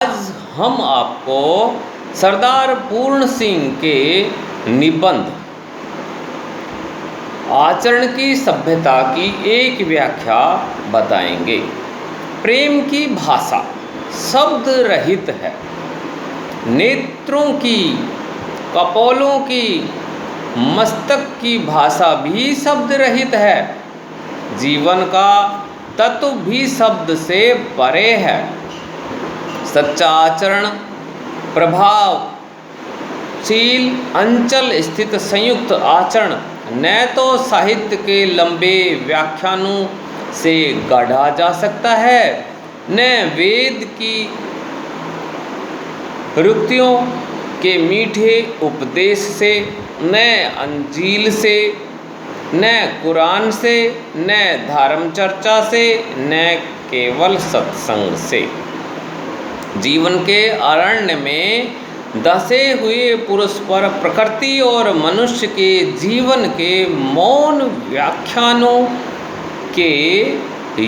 आज हम आपको सरदार पूर्ण सिंह के निबंध आचरण की सभ्यता की एक व्याख्या बताएंगे। प्रेम की भाषा शब्द रहित है, नेत्रों की, कपोलों की, मस्तक की भाषा भी शब्द रहित है, जीवन का तत्व भी शब्द से परे है। सच्चा आचरण प्रभावशील अंचल स्थित संयुक्त आचरण न तो साहित्य के लंबे व्याख्यानों से गढ़ा जा सकता है, न वेद की रुक्तियों के मीठे उपदेश से, न अंजील से, न कुरान से, न धर्म चर्चा से, न केवल सत्संग से। जीवन के अरण्य में धंसे हुए पुरुष पर प्रकृति और मनुष्य के जीवन के मौन व्याख्यानों के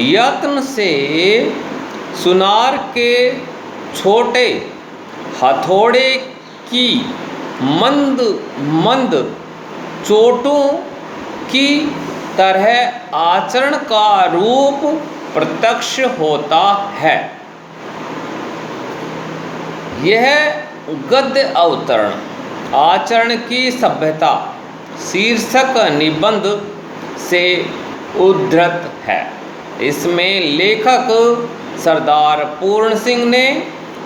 यत्न से सुनार के छोटे हथौड़े की मंद मंद चोटों की तरह आचरण का रूप प्रत्यक्ष होता है। यह गद्य अवतरण आचरण की सभ्यता शीर्षक निबंध से उद्धृत है। इसमें लेखक सरदार पूर्ण सिंह ने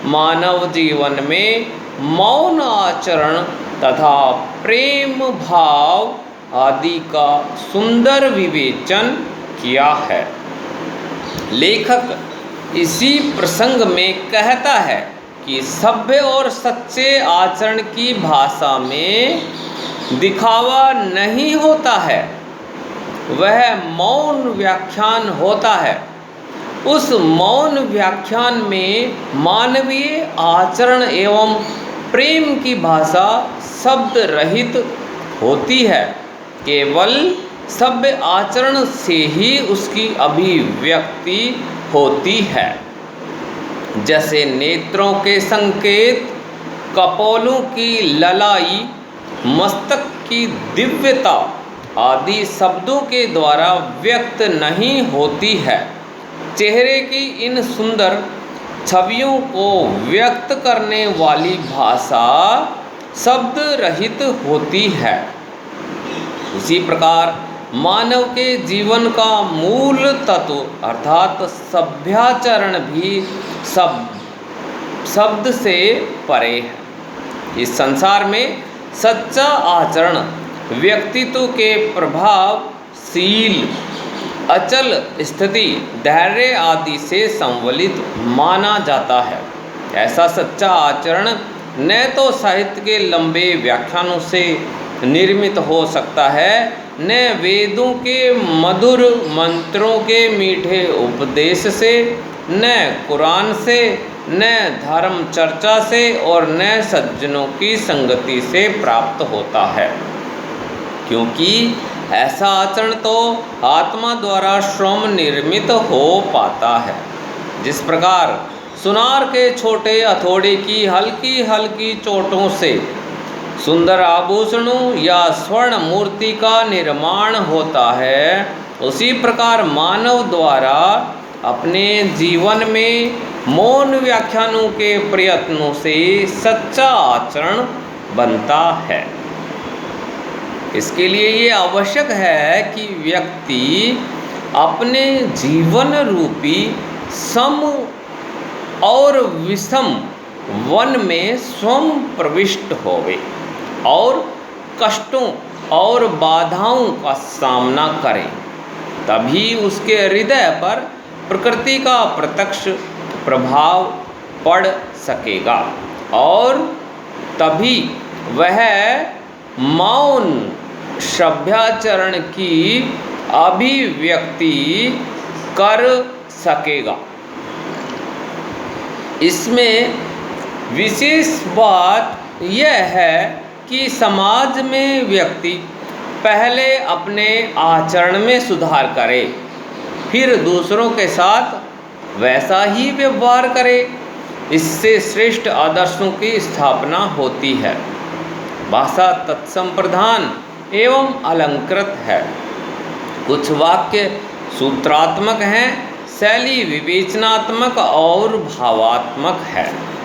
मानव जीवन में मौन आचरण तथा प्रेम भाव आदि का सुंदर विवेचन किया है। लेखक इसी प्रसंग में कहता है कि सभ्य और सच्चे आचरण की भाषा में दिखावा नहीं होता है, वह मौन व्याख्यान होता है। उस मौन व्याख्यान में मानवीय आचरण एवं प्रेम की भाषा शब्द रहित होती है। केवल सभ्य आचरण से ही उसकी अभिव्यक्ति होती है। जैसे नेत्रों के संकेत, कपोलों की ललाई, मस्तक की दिव्यता आदि शब्दों के द्वारा व्यक्त नहीं होती है, चेहरे की इन सुंदर छवियों को व्यक्त करने वाली भाषा शब्द रहित होती है। उसी प्रकार मानव के जीवन का मूल तत्व अर्थात सभ्याचरण भी शब्द से परे है। इस संसार में सच्चा आचरण व्यक्तित्व के प्रभावशील अचल स्थिति, धैर्य आदि से संवलित माना जाता है। ऐसा सच्चा आचरण न तो साहित्य के लंबे व्याख्यानों से निर्मित हो सकता है, न वेदों के मधुर मंत्रों के मीठे उपदेश से, न कुरान से, न धर्म चर्चा से और न सज्जनों की संगति से प्राप्त होता है। क्योंकि ऐसा आचरण तो आत्मा द्वारा स्वयं निर्मित हो पाता है। जिस प्रकार सुनार के छोटे हथौड़े की हल्की हल्की चोटों से सुंदर आभूषणों या स्वर्ण मूर्ति का निर्माण होता है, उसी प्रकार मानव द्वारा अपने जीवन में मौन व्याख्यानों के प्रयत्नों से सच्चा आचरण बनता है। इसके लिए ये आवश्यक है कि व्यक्ति अपने जीवन रूपी सम और विषम वन में स्वयं प्रविष्ट होवे और कष्टों और बाधाओं का सामना करें। तभी उसके हृदय पर प्रकृति का प्रत्यक्ष प्रभाव पड़ सकेगा और तभी वह मौन सभ्याचरण की अभिव्यक्ति कर सकेगा। इसमें विशेष बात यह है कि समाज में व्यक्ति पहले अपने आचरण में सुधार करे, फिर दूसरों के साथ वैसा ही व्यवहार करे। इससे श्रेष्ठ आदर्शों की स्थापना होती है। भाषा तत्संप्रधान एवं अलंकृत है। कुछ वाक्य सूत्रात्मक हैं, शैली विवेचनात्मक और भावात्मक है।